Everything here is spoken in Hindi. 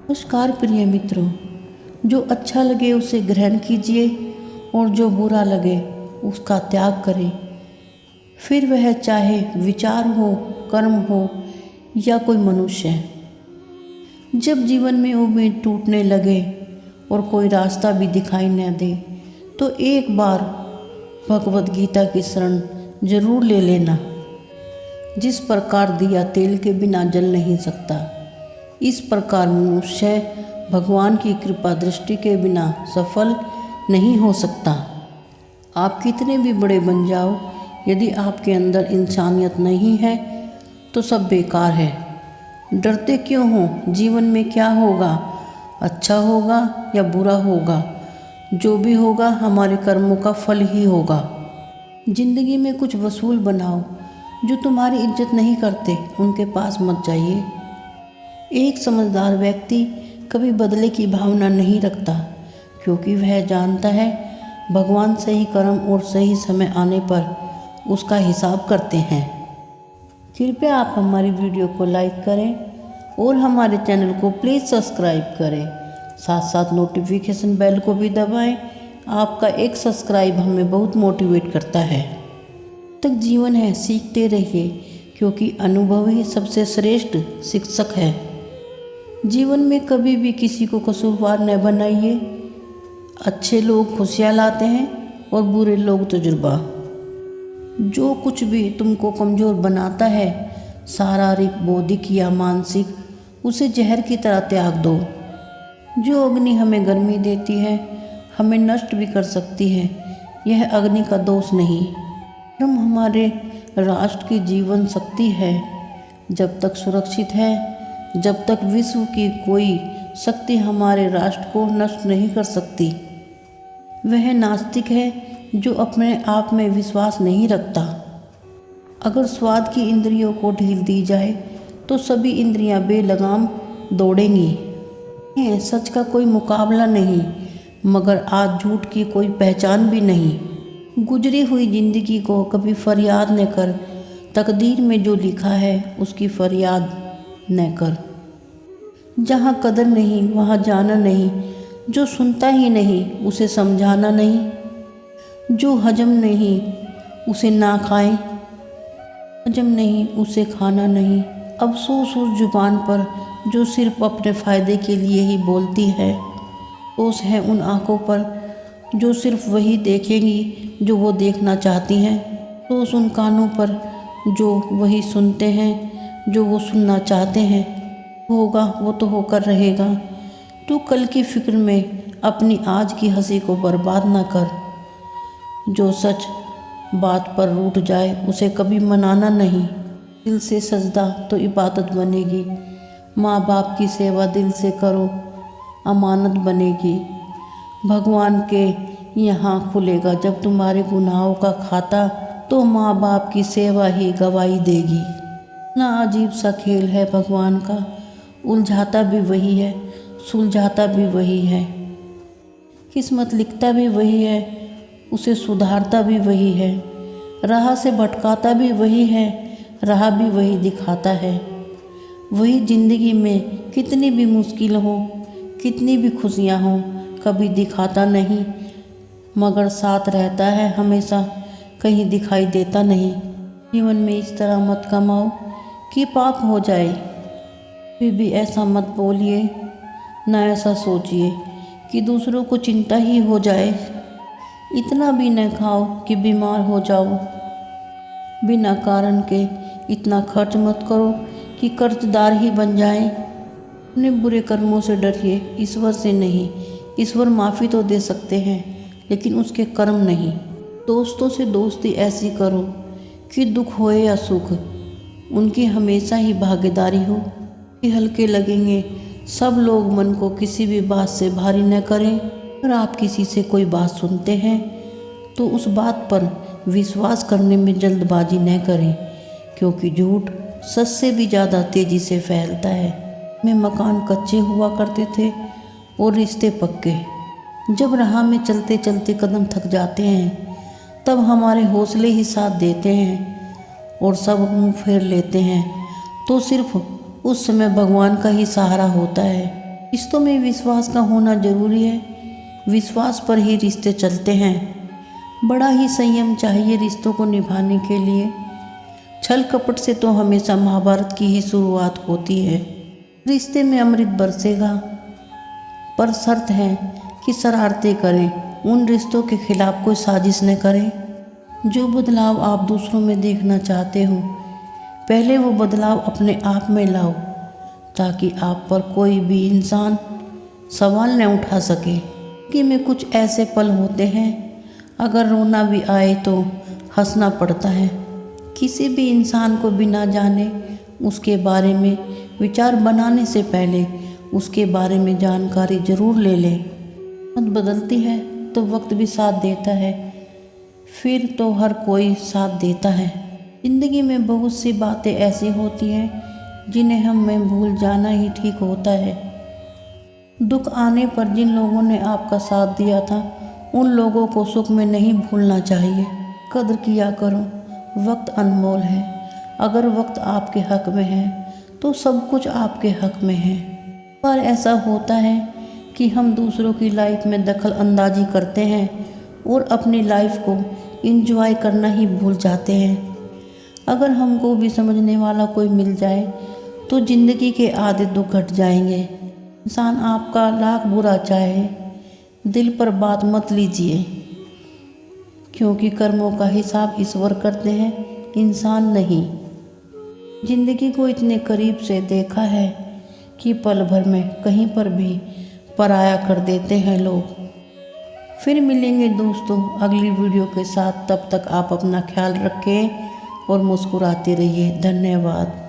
नमस्कार प्रिय मित्रों। जो अच्छा लगे उसे ग्रहण कीजिए और जो बुरा लगे उसका त्याग करें। फिर वह चाहे विचार हो, कर्म हो या कोई मनुष्य। जब जीवन में उम्मीद टूटने लगे और कोई रास्ता भी दिखाई न दे तो एक बार भगवत गीता की शरण जरूर ले लेना। जिस प्रकार दिया तेल के बिना जल नहीं सकता, इस प्रकार मनुष्य भगवान की कृपा दृष्टि के बिना सफल नहीं हो सकता। आप कितने भी बड़े बन जाओ, यदि आपके अंदर इंसानियत नहीं है तो सब बेकार है। डरते क्यों हो? जीवन में क्या होगा, अच्छा होगा या बुरा होगा, जो भी होगा हमारे कर्मों का फल ही होगा। जिंदगी में कुछ वसूल बनाओ। जो तुम्हारी इज्जत नहीं करते उनके पास मत जाइए। एक समझदार व्यक्ति कभी बदले की भावना नहीं रखता, क्योंकि वह जानता है भगवान सही कर्म और सही समय आने पर उसका हिसाब करते हैं। कृपया आप हमारी वीडियो को लाइक करें और हमारे चैनल को प्लीज़ सब्सक्राइब करें। साथ साथ नोटिफिकेशन बेल को भी दबाएं। आपका एक सब्सक्राइब हमें बहुत मोटिवेट करता है। तक जीवन है, सीखते रहिए, क्योंकि अनुभव ही सबसे श्रेष्ठ शिक्षक है। जीवन में कभी भी किसी को कसूरवार न बनाइए। अच्छे लोग खुशियाँ लाते हैं और बुरे लोग तजुर्बा। जो कुछ भी तुमको कमज़ोर बनाता है, शारीरिक, बौद्धिक या मानसिक, उसे जहर की तरह त्याग दो। जो अग्नि हमें गर्मी देती है, हमें नष्ट भी कर सकती है। यह अग्नि का दोष नहीं। धर्म हमारे राष्ट्र की जीवन शक्ति है। जब तक सुरक्षित है, जब तक विश्व की कोई शक्ति हमारे राष्ट्र को नष्ट नहीं कर सकती। वह नास्तिक है जो अपने आप में विश्वास नहीं रखता। अगर स्वाद की इंद्रियों को ढील दी जाए तो सभी इंद्रियां बेलगाम दौड़ेंगी। सच का कोई मुकाबला नहीं, मगर आज झूठ की कोई पहचान भी नहीं। गुजरी हुई जिंदगी को कभी फरियाद न कर। तकदीर में जो लिखा है उसकी फरियाद न कर। जहाँ कदर नहीं वहाँ जाना नहीं। जो सुनता ही नहीं उसे समझाना नहीं। जो हजम नहीं उसे ना खाएं, हजम नहीं उसे खाना नहीं। अफसोस उस जुबान पर जो सिर्फ अपने फ़ायदे के लिए ही बोलती है। अफसोस है उन आँखों पर जो सिर्फ वही देखेंगी जो वो देखना चाहती हैं। अफसोस उन कानों पर जो वही सुनते हैं जो वो सुनना चाहते हैं। होगा वो तो होकर रहेगा। तू कल की फिक्र में अपनी आज की हंसी को बर्बाद ना कर। जो सच बात पर रूठ जाए उसे कभी मनाना नहीं। दिल से सजदा तो इबादत बनेगी। माँ बाप की सेवा दिल से करो, अमानत बनेगी। भगवान के यहाँ खुलेगा जब तुम्हारे गुनाहों का खाता, तो माँ बाप की सेवा ही गवाही देगी। ना अजीब सा खेल है भगवान का, उलझाता भी वही है, सुलझाता भी वही है। किस्मत लिखता भी वही है, उसे सुधारता भी वही है। राह से भटकाता भी वही है, राह भी वही दिखाता है। वही ज़िंदगी में कितनी भी मुश्किल हो, कितनी भी खुशियाँ हों, कभी दिखाता नहीं मगर साथ रहता है हमेशा, कहीं दिखाई देता नहीं। जीवन में इस तरह मत कमाओ कि पाप हो जाए। फिर भी ऐसा मत बोलिए, ना ऐसा सोचिए कि दूसरों को चिंता ही हो जाए। इतना भी न खाओ कि बीमार हो जाओ। बिना कारण के इतना खर्च मत करो कि कर्जदार ही बन जाए। अपने बुरे कर्मों से डरिए, ईश्वर से नहीं। ईश्वर माफ़ी तो दे सकते हैं लेकिन उसके कर्म नहीं। दोस्तों से दोस्ती ऐसी करो कि दुख होए या सुख उनकी हमेशा ही भागीदारी हो। हल्के लगेंगे सब लोग, मन को किसी भी बात से भारी न करें। अगर आप किसी से कोई बात सुनते हैं तो उस बात पर विश्वास करने में जल्दबाजी न करें, क्योंकि झूठ सच से भी ज़्यादा तेज़ी से फैलता है। में मकान कच्चे हुआ करते थे और रिश्ते पक्के। जब राह में चलते चलते कदम थक जाते हैं तब हमारे हौसले ही साथ देते हैं और सब मुँह फेर लेते हैं तो सिर्फ उस समय भगवान का ही सहारा होता है। रिश्तों में विश्वास का होना जरूरी है। विश्वास पर ही रिश्ते चलते हैं। बड़ा ही संयम चाहिए रिश्तों को निभाने के लिए। छल कपट से तो हमेशा महाभारत की ही शुरुआत होती है। रिश्ते में अमृत बरसेगा, पर शर्त है कि शरारतें करें, उन रिश्तों के खिलाफ कोई साजिश न करें। जो बदलाव आप दूसरों में देखना चाहते हो, पहले वो बदलाव अपने आप में लाओ, ताकि आप पर कोई भी इंसान सवाल न उठा सके। कि में कुछ ऐसे पल होते हैं, अगर रोना भी आए तो हंसना पड़ता है। किसी भी इंसान को बिना जाने उसके बारे में विचार बनाने से पहले उसके बारे में जानकारी जरूर ले लें। मत बदलती है तो वक्त भी साथ देता है, फिर तो हर कोई साथ देता है। ज़िंदगी में बहुत सी बातें ऐसी होती हैं जिन्हें हमें भूल जाना ही ठीक होता है। दुख आने पर जिन लोगों ने आपका साथ दिया था, उन लोगों को सुख में नहीं भूलना चाहिए। कद्र किया करो, वक्त अनमोल है। अगर वक्त आपके हक में है तो सब कुछ आपके हक में है। पर ऐसा होता है कि हम दूसरों की लाइफ में दखल अंदाजी करते हैं और अपनी लाइफ को एंजॉय करना ही भूल जाते हैं। अगर हमको भी समझने वाला कोई मिल जाए तो ज़िंदगी के आधे दुख घट जाएंगे। इंसान आपका लाख बुरा चाहे, दिल पर बात मत लीजिए, क्योंकि कर्मों का हिसाब ईश्वर करते हैं, इंसान नहीं। ज़िंदगी को इतने करीब से देखा है कि पल भर में कहीं पर भी पराया कर देते हैं लोग। फिर मिलेंगे दोस्तों अगली वीडियो के साथ। तब तक आप अपना ख्याल रखें और मुस्कुराते रहिए। धन्यवाद।